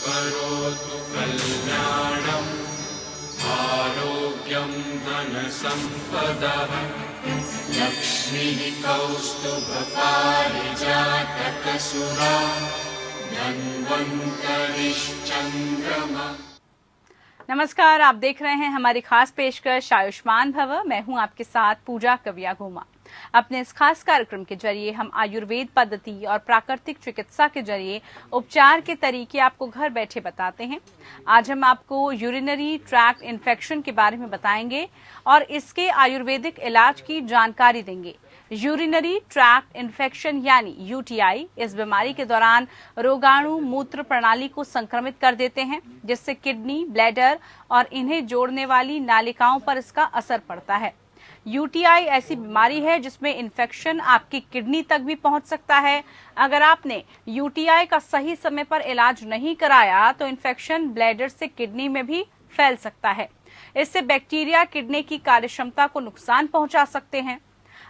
करोतु कल्याणम् आरोग्यं धनसम्पदः लक्ष्मीः कौस्तुभपारिजातकसुरा धन्वन्तरिश्चन्द्रमा। नमस्कार, आप देख रहे हैं हमारी खास पेशकश आयुष्मान भव। मैं हूं आपके साथ पूजा कविया घुमा। अपने इस खास कार्यक्रम के जरिए हम आयुर्वेद पद्धति और प्राकृतिक चिकित्सा के जरिए उपचार के तरीके आपको घर बैठे बताते हैं। आज हम आपको यूरिनरी ट्रैक्ट इन्फेक्शन के बारे में बताएंगे और इसके आयुर्वेदिक इलाज की जानकारी देंगे। यूरिनरी ट्रैक्ट इन्फेक्शन यानी यूटीआई इस बीमारी के दौरान रोगाणु मूत्र प्रणाली को संक्रमित कर देते हैं, जिससे किडनी, ब्लैडर और इन्हें जोड़ने वाली नालिकाओं पर इसका असर पड़ता है। यूटीआई ऐसी बीमारी है जिसमें इन्फेक्शन आपकी किडनी तक भी पहुंच सकता है। अगर आपने यूटीआई का सही समय पर इलाज नहीं कराया तो इन्फेक्शन ब्लैडर से किडनी में भी फैल सकता है। इससे बैक्टीरिया किडनी की कार्यक्षमता को नुकसान पहुंचा सकते हैं।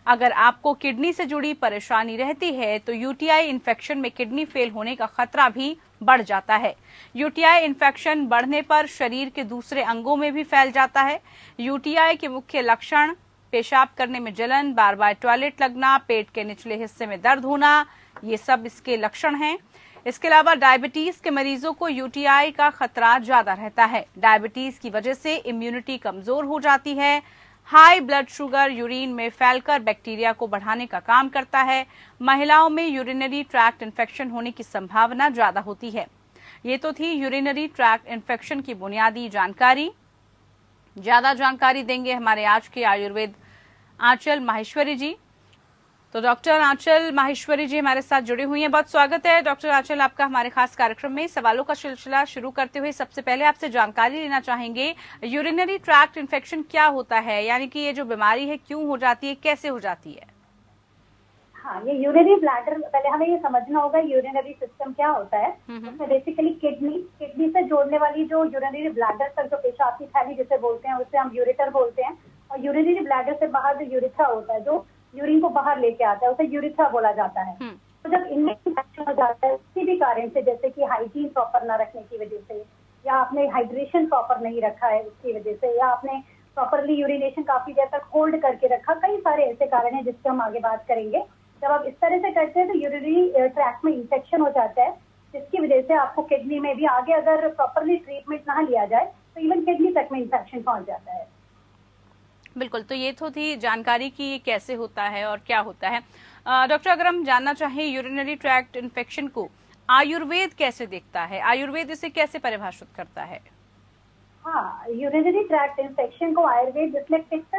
अगर आपको किडनी से जुड़ी परेशानी रहती है तो यूटीआई इन्फेक्शन में किडनी फेल होने का खतरा भी बढ़ जाता है। यूटीआई इन्फेक्शन बढ़ने पर शरीर के दूसरे अंगों में भी फैल जाता है। यूटीआई के मुख्य लक्षण पेशाब करने में जलन, बार बार टॉयलेट लगना, पेट के निचले हिस्से में दर्द होना, ये सब इसके लक्षण हैं। इसके अलावा डायबिटीज के मरीजों को यूटीआई का खतरा ज्यादा रहता है। डायबिटीज की वजह से इम्यूनिटी कमजोर हो जाती है। हाई ब्लड शुगर यूरिन में फैलकर बैक्टीरिया को बढ़ाने का काम करता है। महिलाओं में यूरिनरी ट्रैक्ट इन्फेक्शन होने की संभावना ज्यादा होती है। ये तो थी यूरिनरी ट्रैक्ट इन्फेक्शन की बुनियादी जानकारी। ज्यादा जानकारी देंगे हमारे आज के आयुर्वेद आंचल माहेश्वरी जी। तो डॉक्टर आंचल माहेश्वरी जी हमारे साथ जुड़ी हुई हैं। बहुत स्वागत है डॉक्टर आंचल आपका हमारे खास कार्यक्रम में। सवालों का सिलसिला शुरू करते हुए सबसे पहले आपसे जानकारी लेना चाहेंगे, यूरिनरी ट्रैक्ट इन्फेक्शन क्या होता है, यानी कि ये जो बीमारी है क्यों हो जाती है, कैसे हो जाती है? हाँ, ये यूरिनरी ब्लैडर, पहले हमें ये समझना होगा यूरिनरी सिस्टम क्या होता है। उसमें बेसिकली किडनी से जोड़ने वाली जो यूरिनरी ब्लैडर तक जो पेशाब की थैली जिसे बोलते हैं उसे हम यूरेटर बोलते हैं, और यूरिनरी ब्लैडर से बाहर जो यूरिथ्रा होता है जो यूरिन को बाहर लेके आता है उसे यूरिथ्रा बोला जाता है। तो जब इनमें इन्फेक्शन हो जाता है किसी भी कारण से, जैसे कि हाइजीन प्रॉपर न रखने की वजह से, या आपने हाइड्रेशन प्रॉपर नहीं रखा है उसकी वजह से, या आपने प्रॉपरली यूरिनेशन काफी देर तक होल्ड करके रखा, कई सारे ऐसे कारण हैं जिससे हम आगे बात करेंगे। जब आप इस तरह से करते हैं तो यूरिनरी ट्रैक्ट में इंफेक्शन हो जाता है, जिसकी वजह से आपको किडनी में भी आगे अगर प्रॉपरली ट्रीटमेंट ना लिया जाए तो इवन किडनी तक में इंफेक्शन पहुंच जाता है। बिल्कुल, तो ये तो थी जानकारी कि ये कैसे होता है और क्या होता है। डॉक्टर, अगर हम जानना चाहें यूरिनरी ट्रैक्ट इन्फेक्शन को आयुर्वेद कैसे देखता है, आयुर्वेद इसे कैसे परिभाषित करता है? हाँ, यूरिनरी ट्रैक्ट इन्फेक्शन को आयुर्वेद, जिसमें पित्त,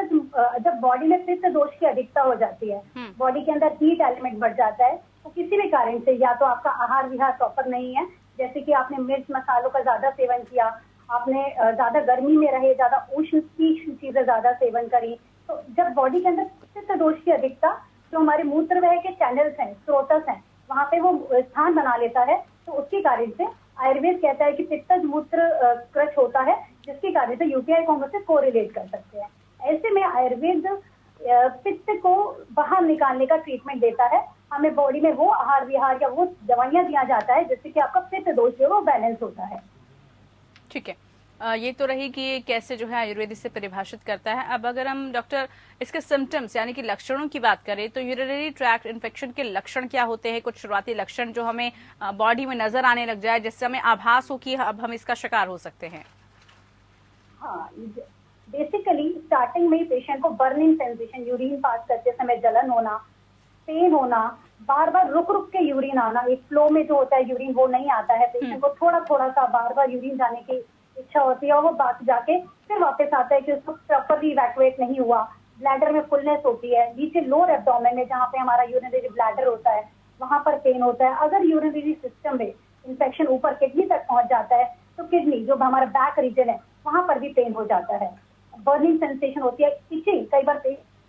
जब बॉडी में पित्त दोष की अधिकता हो जाती है, बॉडी के अंदर हीट एलिमेंट बढ़ जाता है, तो किसी भी कारण से, या तो आपका आहार विहार प्रॉपर नहीं है, जैसे कि आपने मिर्च मसालों का ज्यादा सेवन किया, आपने ज्यादा गर्मी में रहे, ज्यादा उष्ण की चीजें ज्यादा सेवन करी, तो जब बॉडी के अंदर पित्त दोष की अधिकता, जो हमारे मूत्रवाह के चैनल्स हैं, स्रोतस हैं, वहां पे वो स्थान बना लेता है, तो उसके कारण से आयुर्वेद कहता है कि पित्तज मूत्र क्रश होता है, जिसके कारण से यूटीआई को हम उससे कोरिलेट कर सकते हैं। ऐसे में आयुर्वेद पित्त को बाहर निकालने का ट्रीटमेंट देता है। हमें बॉडी में वो आहार विहार या वो दवाइयां दिया जाता है जिससे कि आपका पित्त दोष जो है वो बैलेंस होता है। ठीक है, ये तो रही कि कैसे जो है आयुर्वेद इसे परिभाषित करता है। अब अगर हम डॉक्टर इसके सिम्टम्स यानी कि लक्षणों की बात करें तो यूरिनरी ट्रैक्ट इन्फेक्शन के लक्षण क्या होते हैं? कुछ शुरुआती लक्षण जो हमें बॉडी में नजर आने लग जाए, जिससे हमें आभास हो कि अब हम इसका शिकार हो सकते हैं। हाँ, बेसिकली स्टार्टिंग में पेशेंट को बर्निंग सेंसेशन, यूरिन पास करते समय जलन होना, पेन होना, बार बार रुक रुक के यूरिन आना, एक फ्लो में जो होता है यूरिन वो नहीं आता है, पेशेंट को थोड़ा थोड़ा सा बार बार यूरिन जाने की इच्छा होती है और वो बात जाके फिर वापस आता है कि उसको प्रॉपरली इवैक्यूएट नहीं हुआ, ब्लैडर में फुलनेस होती है, नीचे लोअर एब्डोमेन में जहाँ पे हमारा यूरिनरी ब्लैडर होता है वहां पर पेन होता है। अगर यूरिनरी सिस्टम में इन्फेक्शन ऊपर किडनी तक पहुंच जाता है तो किडनी जो हमारा बैक रीजन है वहां पर भी पेन हो जाता है। बर्निंग सेंसेशन होती है, इचिंग, कई बार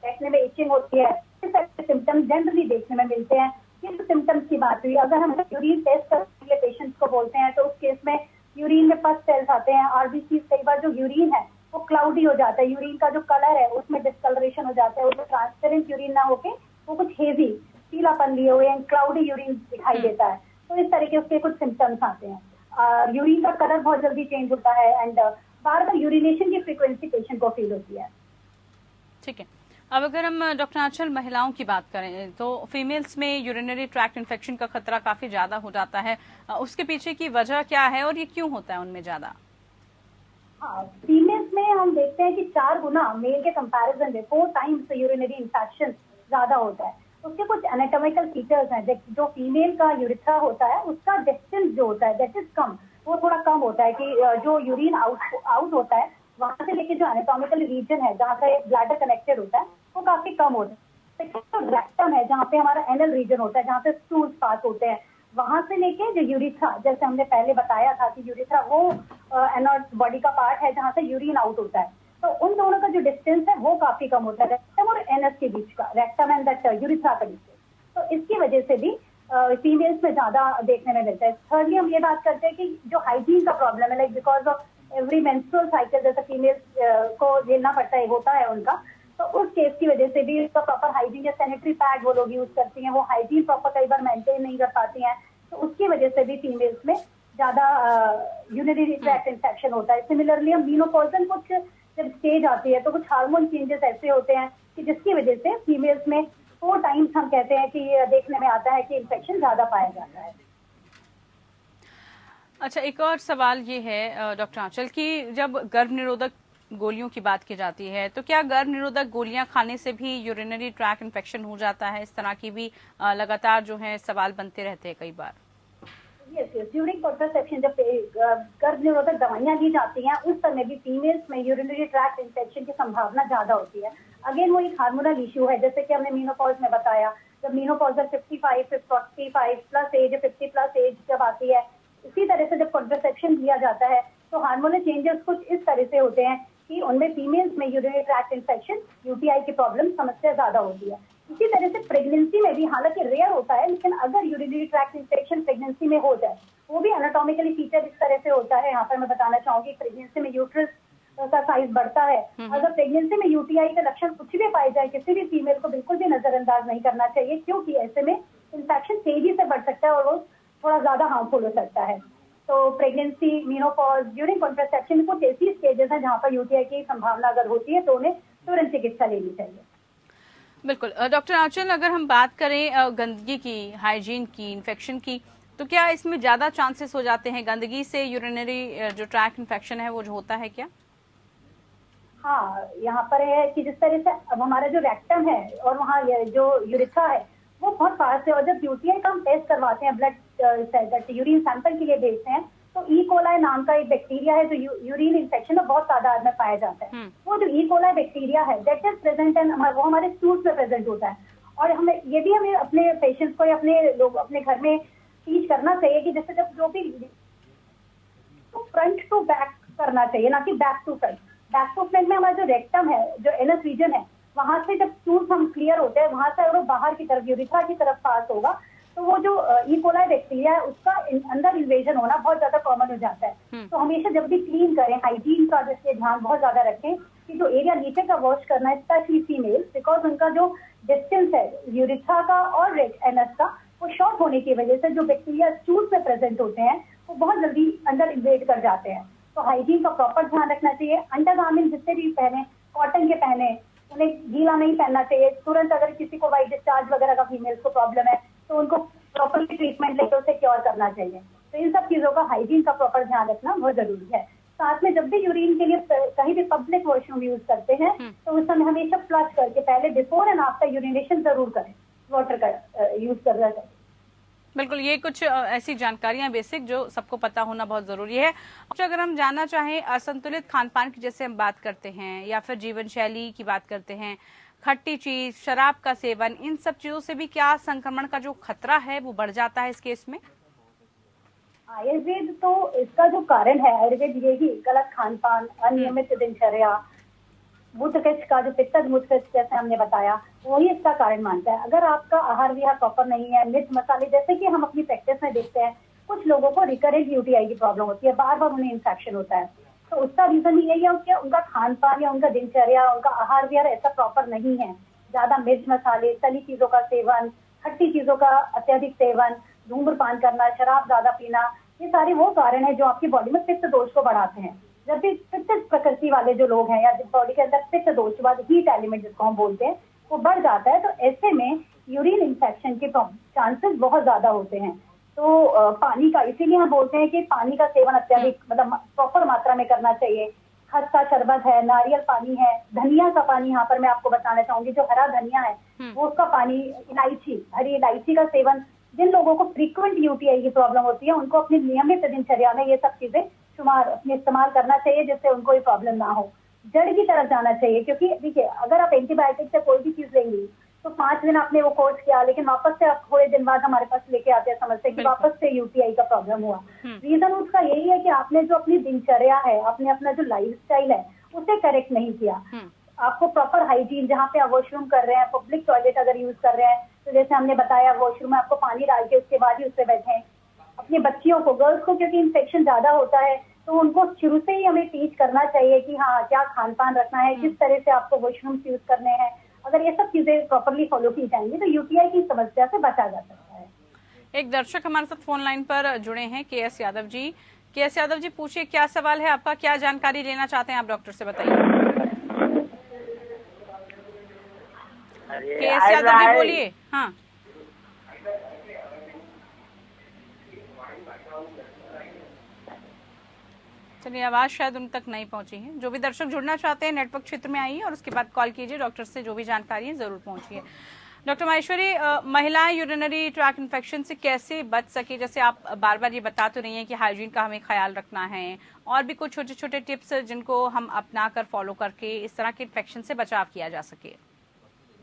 बैठने में इचिंग होती है। इस तरह के सिम्टम्स जनरली देखने में मिलते हैं। किस सिम्टम्स की बात हुई, अगर हम यूरिन टेस्ट करने के लिए पेशेंट्स को बोलते हैं तो उस केस में यूरिन में पस सेल्स आते हैं, आरबीसी, कई बार जो यूरिन है वो क्लाउडी हो जाता है, यूरिन का जो कलर है उसमें डिस्कलरेशन हो जाता है, उसमें ट्रांसपेरेंट यूरिन ना होके वो कुछ हेजी पीलापन लिए हुए क्लाउडी यूरिन दिखाई देता है। तो इस तरह के उसके कुछ सिम्टम्स आते हैं। यूरिन का कलर बहुत जल्दी चेंज होता है एंड बार बार यूरिनेशन की फ्रीक्वेंसी पेशेंट को फील होती है। ठीक है, अब अगर हम डॉक्टर आंचल महिलाओं की बात करें तो फीमेल्स में यूरिनरी ट्रैक्ट इन्फेक्शन का खतरा काफी ज्यादा हो जाता है, उसके पीछे की वजह क्या है और ये क्यों होता है उनमें ज्यादा? हाँ, फीमेल्स में हम देखते हैं कि 4 गुना मेल के कंपैरिजन में 4 टाइम्स यूरिनरी इन्फेक्शन ज्यादा होता है। उसके कुछ एनाटॉमिकल फीचर्स हैं, जो फीमेल का यूरिथ्रा होता है उसका डिस्टेंस जो होता है दैट इज कम, वो थोड़ा कम होता है कि जो यूरिन आउट होता है वहां से लेके जो एनाटॉमिकल रीजन है जहाँ से ब्लैडर कनेक्टेड होता है वो काफी कम होता है। तो रेक्टम है जहाँ पे हमारा एनल रीजन होता है, जहाँ से स्टूल्स पास होते हैं, वहां से लेके जो यूरिथ्रा, जैसे हमने पहले बताया था कि यूरिथ्रा वो बॉडी का पार्ट है जहाँ से यूरिन आउट होता है, तो उन दोनों का जो डिस्टेंस है वो काफी कम होता है रेक्टम और एनस के बीच का, रेक्टम एंड दैट यूरिथ्रा का डिस्टेंस। तो इसकी वजह से भी फीमेल्स में ज्यादा देखने में मिलता है। थर्डली हम ये बात करते हैं कि जो हाइजीन का प्रॉब्लम है, like because of every menstrual cycle जैसे फीमेल्स को झेलना पड़ता है, होता है उनका, तो उस केस की वजह से भी उसका प्रॉपर हाइजीन या सैनिटरी पैड वो लोग यूज करती हैं, वो हाइजीन प्रॉपर कई बार मेंटेन नहीं कर पाती हैं, तो उसकी वजह से भी फीमेल्स में ज्यादा यूरिनरी ट्रैक्ट इन्फेक्शन होता है। सिमिलरली हम मेनोपॉजल कुछ जब स्टेज आती है तो कुछ हार्मोन चेंजेस ऐसे होते हैं कि जिसकी वजह से फीमेल्स में 4 टाइम्स हम कहते हैं कि देखने में आता है कि इन्फेक्शन ज्यादा पाया जाता है। अच्छा, एक और सवाल ये है डॉक्टर आंचल कि जब गर्भ निरोधक गोलियों की बात की जाती है तो क्या गर्भ निरोधक गोलियां खाने से भी यूरिनरी ट्रैक्ट इन्फेक्शन हो जाता है? इस तरह की भी लगातार जो है सवाल बनते रहते हैं कई बार। यस, ड्यूरिंग कॉन्ट्रासेप्शन जब गर्भ निरोधक दवाइयां दी जाती हैं उस समय भी फीमेल्स में यूरिनरी ट्रैक्ट इन्फेक्शन की संभावना ज्यादा होती है। अगेन वो एक हार्मोनल इश्यू है, जैसे कि हमने मीनोपॉज में बताया, जब menopausal 45 plus age 50 plus age जब आती है, इसी तरह से जब कॉन्ट्रासेप्शन दिया जाता है तो हार्मोनल चेंजेस कुछ इस तरह से होते हैं कि उनमें फीमेल्स में यूरिनरी ट्रैक्ट इन्फेक्शन, यूटीआई की प्रॉब्लम समस्या ज्यादा होती है। इसी तरह से प्रेगनेंसी में भी, हालांकि रेयर होता है, लेकिन अगर यूरिनरी ट्रैक्ट इन्फेक्शन प्रेगनेंसी में हो जाए, वो भी एनाटॉमिकली फीचर इस तरह से होता है। यहाँ पर मैं बताना चाहूंगी, प्रेगनेंसी में यूट्रस का साइज बढ़ता है। अगर प्रेगनेंसी में यूटीआई का लक्षण कुछ भी पाए जाए, किसी भी फीमेल को बिल्कुल भी नजरअंदाज नहीं करना चाहिए, क्योंकि ऐसे में इन्फेक्शन तेजी से बढ़ सकता है और वो थोड़ा ज्यादा हार्मफुल हो सकता है। तो प्रेगनेंसी, मीनोपॉज, ड्यूरिंग कॉन्ट्रासेप्शन कुछ ऐसी स्टेजेस हैं जहाँ पर यूटीआई की संभावना अगर होती है तो उन्हें तुरंत चिकित्सा लेनी चाहिए। बिल्कुल। डॉक्टर आंचल, अगर हम बात करें गंदगी की, हाइजीन की, इन्फेक्शन की, तो क्या इसमें ज्यादा चांसेस हो जाते हैं गंदगी से यूरिनरी जो ट्रैक्ट इन्फेक्शन है वो जो होता है क्या? हाँ, यहाँ पर है कि जिस तरह से अब हमारा जो रेक्टम है और वहाँ जो यूरिथ्रा है वो बहुत पास है, और जब यूटीआई का हम टेस्ट करवाते हैं, ब्लड यूरिन सैंपल के लिए भेजते हैं, तो ई कोलाई नाम का एक बैक्टीरिया है जो यूरिन इन्फेक्शन में बहुत तादाद में पाया जाता है। वो जो ई कोलाई बैक्टीरिया है दैट इज प्रेजेंट एंड वो हमारे स्टूल्स में प्रेजेंट होता है। और हमें ये भी हमें अपने पेशेंट्स को या अपने लोग अपने घर में टीच करना चाहिए कि जैसे जब जो भी फ्रंट टू बैक करना चाहिए, ना कि back to front. Back to front में हमारा जो रेक्टम है, जो एनस रीजन है, वहां से जब स्टूल्स हम क्लियर होते हैं, वहां से अगर वो बाहर की तरफ यूरिथ्रा की तरफ पास होगा तो वो जो ई कोलाई बैक्टीरिया है उसका अंदर इन्वेजन होना बहुत ज्यादा कॉमन हो जाता है। तो हमेशा जब भी क्लीन करें, हाइजीन का जैसे ध्यान बहुत ज्यादा रखें कि जो एरिया नीचे का वॉश करना है, स्पेशली फीमेल, बिकॉज उनका जो डिस्टेंस है यूरिथ्रा का और एनस का वो शॉर्ट होने की वजह से जो बैक्टीरिया स्टूल्स में प्रेजेंट होते हैं वो बहुत जल्दी अंदर इन्वेड कर जाते हैं। तो हाइजीन का प्रॉपर ध्यान रखना चाहिए। अंडरगारमेंट जितने भी पहने, कॉटन के पहने, उन्हें गीला नहीं पहनना चाहिए। तुरंत अगर किसी को वाइट डिस्चार्ज वगैरह का फीमेल्स को प्रॉब्लम है तो उनको प्रॉपरली ट्रीटमेंट लेकर उसे क्योर करना चाहिए। तो इन सब चीजों का हाइजीन का प्रॉपर ध्यान रखना बहुत जरूरी है। साथ में जब भी यूरिन के लिए कहीं भी पब्लिक वॉशरूम यूज करते हैं तो उस समय हमेशा फ्लश करके पहले बिफोर एंड आफ्टर यूरिनेशन जरूर करें, वाटर का यूज करना चाहिए। बिल्कुल, ये कुछ ऐसी जानकारियां बेसिक जो सबको पता होना बहुत जरूरी है। अगर हम जानना चाहें असंतुलित खान पान की जैसे हम बात करते हैं या फिर जीवन शैली की बात करते हैं, खट्टी चीज, शराब का सेवन, इन सब चीजों से भी क्या संक्रमण का जो खतरा है वो बढ़ जाता है इस केस में? आयुर्वेद तो इसका जो कारण है, आयुर्वेद यही गलत खान पान, अनियमित दिनचर्या, मूत्रकच का जो पित्तज मूत्रकच जैसे हमने बताया, वही इसका कारण मानता है। अगर आपका आहार विहार प्रॉपर नहीं है, मिर्च मसाले, जैसे कि हम अपनी प्रैक्टिस में देखते हैं कुछ लोगों को रिकरेंट यूटीआई की प्रॉब्लम होती है, बार बार उन्हें इन्फेक्शन होता है, तो उसका रीजन यही है कि उनका खान पान या उनका दिनचर्या, उनका आहार विहार ऐसा प्रॉपर नहीं है। ज्यादा मिर्च मसाले, तली चीजों का सेवन, खट्टी चीजों का अत्यधिक सेवन, धूम्रपान करना, शराब ज्यादा पीना, ये सारे वो कारण है जो आपकी बॉडी में पित्त दोष को बढ़ाते हैं। जब भी पित्त प्रकृति वाले जो लोग हैं या बॉडी के अंदर पित्त दोष के बाद हीट एलिमेंट जिसको हम बोलते हैं वो बढ़ जाता है, तो ऐसे में यूरिन इन्फेक्शन के चांसेस बहुत ज्यादा होते हैं। तो पानी का, इसीलिए हम बोलते हैं कि पानी का सेवन अत्यधिक मतलब प्रॉपर मात्रा में करना चाहिए। खस का शरबत है, नारियल पानी है, धनिया का पानी, यहाँ पर मैं आपको बताना चाहूंगी जो हरा धनिया है वो उसका पानी, इलायची, हरी इलायची का सेवन। जिन लोगों को फ्रीक्वेंट यूटीआई की प्रॉब्लम होती है उनको अपनी नियमित दिनचर्या में ये सब चीजें अपने इस्तेमाल करना चाहिए जिससे उनको ये प्रॉब्लम ना हो। जड़ की तरफ जाना चाहिए, क्योंकि देखिए अगर आप एंटीबायोटिक से कोई भी चीज लेंगी तो 5 दिन आपने वो कोर्स किया, लेकिन वापस से आप थोड़े दिन बाद हमारे पास लेके आते हैं समझते हैं कि वापस से यूटीआई का प्रॉब्लम हुआ। रीजन उसका यही है कि आपने जो अपनी दिनचर्या है, आपने अपना जो लाइफस्टाइल है उसे करेक्ट नहीं किया। आपको प्रॉपर हाइजीन, जहाँ पे आप वॉशरूम कर रहे हैं, पब्लिक टॉयलेट अगर यूज कर रहे हैं तो जैसे हमने बताया वॉशरूम में आपको पानी डाल के उसके बाद ही उससे बैठे। अपनी बच्चियों को, गर्ल्स को क्योंकि इन्फेक्शन ज्यादा होता है तो उनको शुरू से ही हमें टीच करना चाहिए कि हाँ क्या खान पान रखना है, किस तरह से आपको वॉशरूम यूज करने हैं। अगर ये सब चीजें प्रॉपरली फॉलो की जाएंगी तो यूटीआई की समस्या से बचा जा सकता है। एक दर्शक हमारे साथ फोन लाइन पर जुड़े हैं, के.एस. यादव जी। के.एस. यादव जी, पूछिए क्या सवाल है आपका, क्या जानकारी लेना चाहते हैं आप डॉक्टर से, बताइए। के.एस. यादव जी बोलिए। हाँ, चलिए आवाज शायद उन तक नहीं पहुंची है। जो भी दर्शक जुड़ना चाहते हैं नेटवर्क क्षेत्र में आइए और उसके बाद कॉल कीजिए, डॉक्टर से जो भी जानकारी है जरूर पहुंचिए। डॉक्टर माहेश्वरी, महिलाएं यूरिनरी ट्रैक इन्फेक्शन से कैसे बच सके? जैसे आप बार बार ये बता तो रही हैं कि हाइजीन का हमें ख्याल रखना है, और भी कुछ छोटे छोटे टिप्स जिनको हम अपना कर फॉलो करके इस तरह के इन्फेक्शन से बचाव किया जा सके।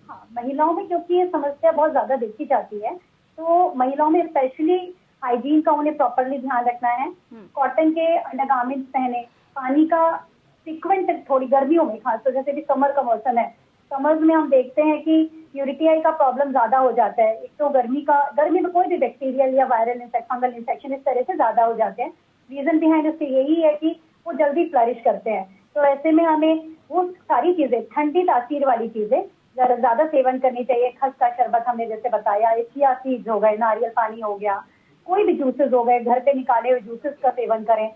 हाँ, महिलाओं में क्योंकि ये समस्या बहुत ज्यादा देखी जाती है तो महिलाओं में स्पेशली हाइजीन का उन्हें प्रॉपरली ध्यान रखना है। कॉटन के अंडरगारमेंट्स पहने, पानी का फ्रीक्वेंट, थोड़ी गर्मियों में खास तो जैसे भी समर का मौसम है, समर्स में हम देखते हैं कि यूटीआई का प्रॉब्लम ज्यादा हो जाता है। एक तो गर्मी में कोई भी बैक्टीरियल या वायरल फंगल इन्फेक्शन इस तरह से ज्यादा हो जाते हैं। रीजन बिहाइंड उसके यही है कि वो जल्दी फ्लरिश करते हैं। तो ऐसे में हमें वो सारी चीजें, ठंडी तासीर वाली चीजें ज्यादा सेवन करनी चाहिए। खस का शरबत हमने जैसे बताया, चिया सीड्स हो गए, नारियल पानी हो गया, कोई भी जूसेस हो गए, घर पे निकाले हुए जूसेस का सेवन करें।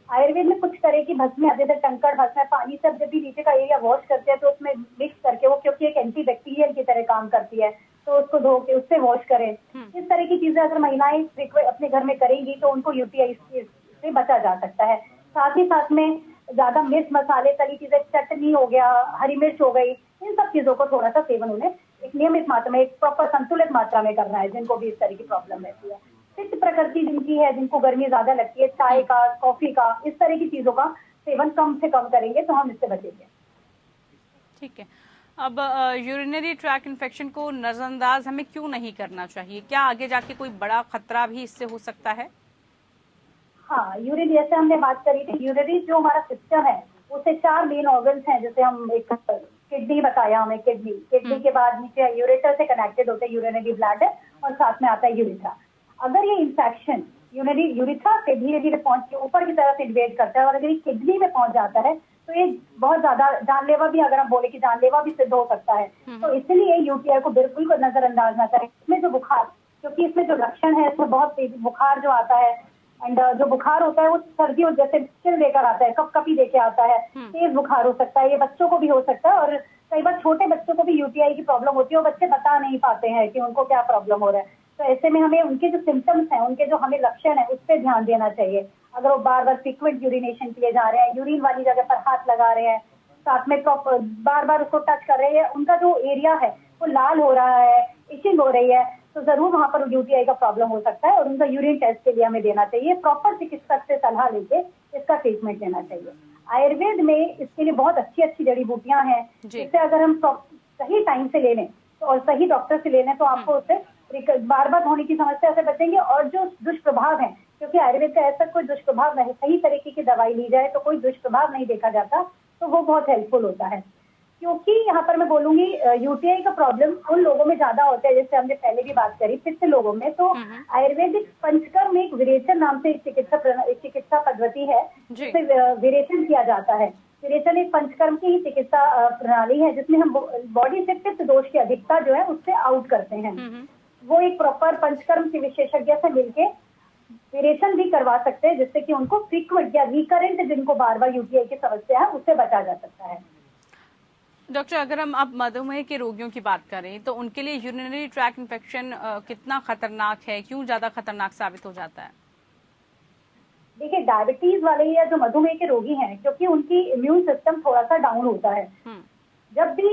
आयुर्वेद में कुछ तरह की भस्में आते थे, टंकड़ भस्म, पानी से जब भी नीचे का एरिया वॉश करते हैं तो उसमें मिक्स करके, वो क्योंकि एक एंटीबैक्टीरियल की तरह काम करती है तो उसको धो के उससे वॉश करें। इस तरह की चीजें अगर महिलाएं अपने घर में करेंगी तो उनको यूटीआई से बचा जा सकता है। साथ ही साथ में ज्यादा मिर्च मसाले तली चीजें, चटनी हो गया, हरी मिर्च हो गई, इन सब चीजों को थोड़ा सा सेवन उन्हें एक नियमित मात्रा में, एक प्रॉपर संतुलित मात्रा में करना है जिनको भी इस तरह की प्रॉब्लम रहती है। पित्त प्रकृति जिनकी है, जिनको गर्मी ज्यादा लगती है, चाय का, कॉफी का, इस तरह की चीजों का सेवन कम से कम करेंगे तो हम इससे बचेंगे। ठीक है। अब यूरिनरी ट्रैक इन्फेक्शन को नजरअंदाज हमें क्यों नहीं करना चाहिए? क्या आगे जाके कोई बड़ा खतरा भी इससे हो सकता है? हाँ, यूरिन, जैसे हमने बात करी थी, यूरिनरी जो हमारा सिस्टम है उससे 4 मेन ऑर्गन्स हैं। जैसे हम एक किडनी बताया, हमें किडनी के बाद नीचे यूरेटर से कनेक्टेड होते हैं यूरिनरी ब्लैडर, और साथ में आता है यूरिथ्रा। अगर ये इन्फेक्शन यूरिथ्रा से धीरे धीरे पहुंच के ऊपर की तरफ इन्वेड करता है और अगर ये किडनी में पहुंच जाता है तो ये बहुत ज्यादा जानलेवा भी, अगर हम बोले कि जानलेवा भी सिद्ध हो सकता है। तो इसलिए यूटीआई को बिल्कुल नजरअंदाज ना करें। इसमें जो बुखार, क्योंकि इसमें जो लक्षण है इसमें बहुत तेज बुखार जो आता है, एंड जो बुखार होता है वो सर्दियों जैसे चिल लेकर आता है, कपकपी लेके आता है, तेज बुखार हो सकता है, ये बच्चों को भी हो सकता है। और कई बार छोटे बच्चों को भी यूटीआई की प्रॉब्लम होती है, वो बच्चे बता नहीं पाते हैं कि उनको क्या प्रॉब्लम हो रहा है। तो ऐसे में हमें उनके जो सिम्टम्स हैं, उनके जो हमें लक्षण है, उस पर ध्यान देना चाहिए। अगर वो बार बार फ्रीक्वेंट यूरिनेशन किए जा रहे हैं, यूरिन वाली जगह पर हाथ लगा रहे हैं, साथ में बार बार उसको टच कर रहे हैं, उनका जो एरिया है वो लाल हो रहा है, इचिंग हो रही है, तो जरूर वहां पर यूटीआई का प्रॉब्लम हो सकता है और उनका यूरिन टेस्ट के लिए हमें देना चाहिए। प्रॉपर चिकित्सक से सलाह लेके इसका ट्रीटमेंट लेना चाहिए। आयुर्वेद में इसके लिए बहुत अच्छी अच्छी जड़ी बूटियां हैं, जिससे अगर हम सही टाइम से ले लें तो और सही डॉक्टर से ले लें तो आपको उससे बार बार होने की समस्या से बचेंगे। और जो दुष्प्रभाव है, क्योंकि आयुर्वेद का ऐसा कोई दुष्प्रभाव नहीं, सही तरीके की दवाई ली जाए तो कोई दुष्प्रभाव नहीं देखा जाता, तो वो बहुत हेल्पफुल होता है। क्योंकि यहाँ पर मैं बोलूंगी यूटीआई का प्रॉब्लम उन लोगों में ज्यादा होता है, जैसे हमने पहले भी बात करी, पित्त लोगों में। तो आयुर्वेदिक पंचकर्म एक विरेचन नाम से चिकित्सा पद्धति है, जिससे विरेचन किया जाता है। विरेचन एक पंचकर्म की ही चिकित्सा प्रणाली है जिसमें हम बॉडी से पित्त दोष की अधिकता जो है उससे आउट करते हैं। वो एक प्रॉपर पंचकर्म के विशेषज्ञ से मिलके वेरिएशन भी करवा सकते हैं, जिससे कि उनको फ्रीक्वेंट या रिकरेंट जिनको बार बार यूटीआई की समस्या है उससे बचा जा सकता है। डॉक्टर, अगर हम अब मधुमेह के रोगियों की बात करें तो उनके लिए यूरिनरी ट्रैक इन्फेक्शन कितना खतरनाक है, क्यों ज्यादा खतरनाक साबित हो जाता है? देखिए, डायबिटीज वाले या जो मधुमेह के रोगी हैं, क्योंकि उनकी इम्यून सिस्टम थोड़ा सा डाउन होता है, जब भी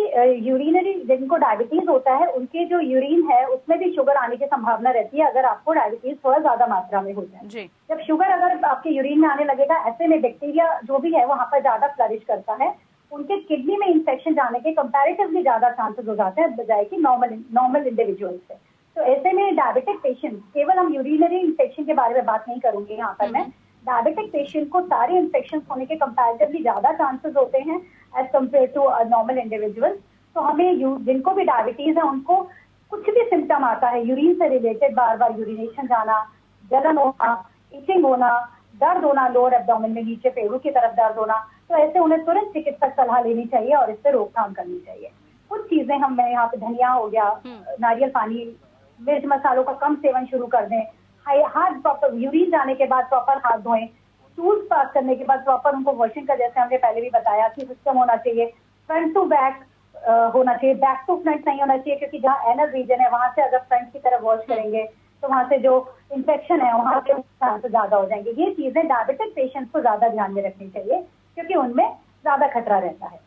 यूरिनरी जिनको डायबिटीज होता है उनके जो यूरिन है उसमें भी शुगर आने की संभावना रहती है, अगर आपको डायबिटीज थोड़ा ज्यादा मात्रा में हो जाए। जी। जब शुगर अगर आपके यूरिन में आने लगेगा, ऐसे में बैक्टीरिया जो भी है वहां पर ज्यादा फ्लरिश करता है, उनके किडनी में इंफेक्शन जाने के कंपैरेटिवली ज्यादा चांसेस हो जाते हैं बजाय कि नॉर्मल इंडिविजुअल से। तो ऐसे में डायबिटिक पेशेंट, केवल हम यूरिनरी इंफेक्शन के बारे में बात नहीं करूंगी यहाँ पर मैं, डायबिटिक पेशेंट को सारे इन्फेक्शन होने के कंपैरेटिवली ज्यादा चांसेस होते हैं as compare to normal individual. तो हमें जिनको भी डायबिटीज है उनको कुछ भी सिम्टम आता है यूरिन से रिलेटेड, बार बार यूरिनेशन जाना, जलन होना, इचिंग होना, दर्द होना लोअर एब्डोमेन में, नीचे पेड़ों की तरफ दर्द होना, तो ऐसे उन्हें तुरंत चिकित्सक सलाह लेनी चाहिए और इस पर रोकथाम करनी चाहिए। कुछ चीजें हम यहाँ पे धनिया हो गया, नारियल पानी, मिर्च मसालों का कम सेवन शुरू कर दें, हाथ प्रॉपर यूरिन जाने के बाद प्रॉपर हाथ धोएं, टूल्स पास करने के बाद प्रॉपर उनको वॉशिंग का, जैसे हमने पहले भी बताया कि सिस्टम होना चाहिए, फ्रंट टू बैक होना चाहिए, बैक टू फ्रंट नहीं होना चाहिए, क्योंकि जहाँ एनल रीजन है वहां से अगर फ्रंट की तरफ वॉश करेंगे तो वहां से जो इन्फेक्शन है वहां से चांसेस ज्यादा हो जाएंगे। ये चीजें डायबिटिक पेशेंट्स को ज्यादा ध्यान में रखनी चाहिए क्योंकि उनमें ज्यादा खतरा रहता है।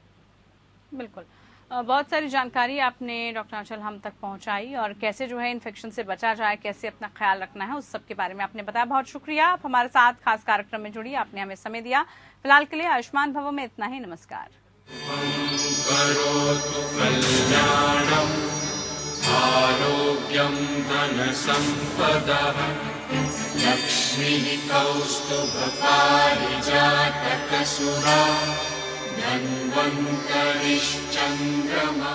बिल्कुल, बहुत सारी जानकारी आपने डॉक्टर आंचल हम तक पहुंचाई और कैसे जो है इन्फेक्शन से बचा जाए, कैसे अपना ख्याल रखना है, उस सब के बारे में आपने बताया। बहुत शुक्रिया, आप हमारे साथ खास कार्यक्रम में जुड़ी, आपने हमें समय दिया। फिलहाल के लिए आयुष्मान भव में इतना ही। नमस्कार। करोतु कल्याणम् आरोग्यं धनसम्पदः लक्ष्मीः कौस्तुभपारिजातकसुरा धन्वन्तरिश्चन्द्रमा।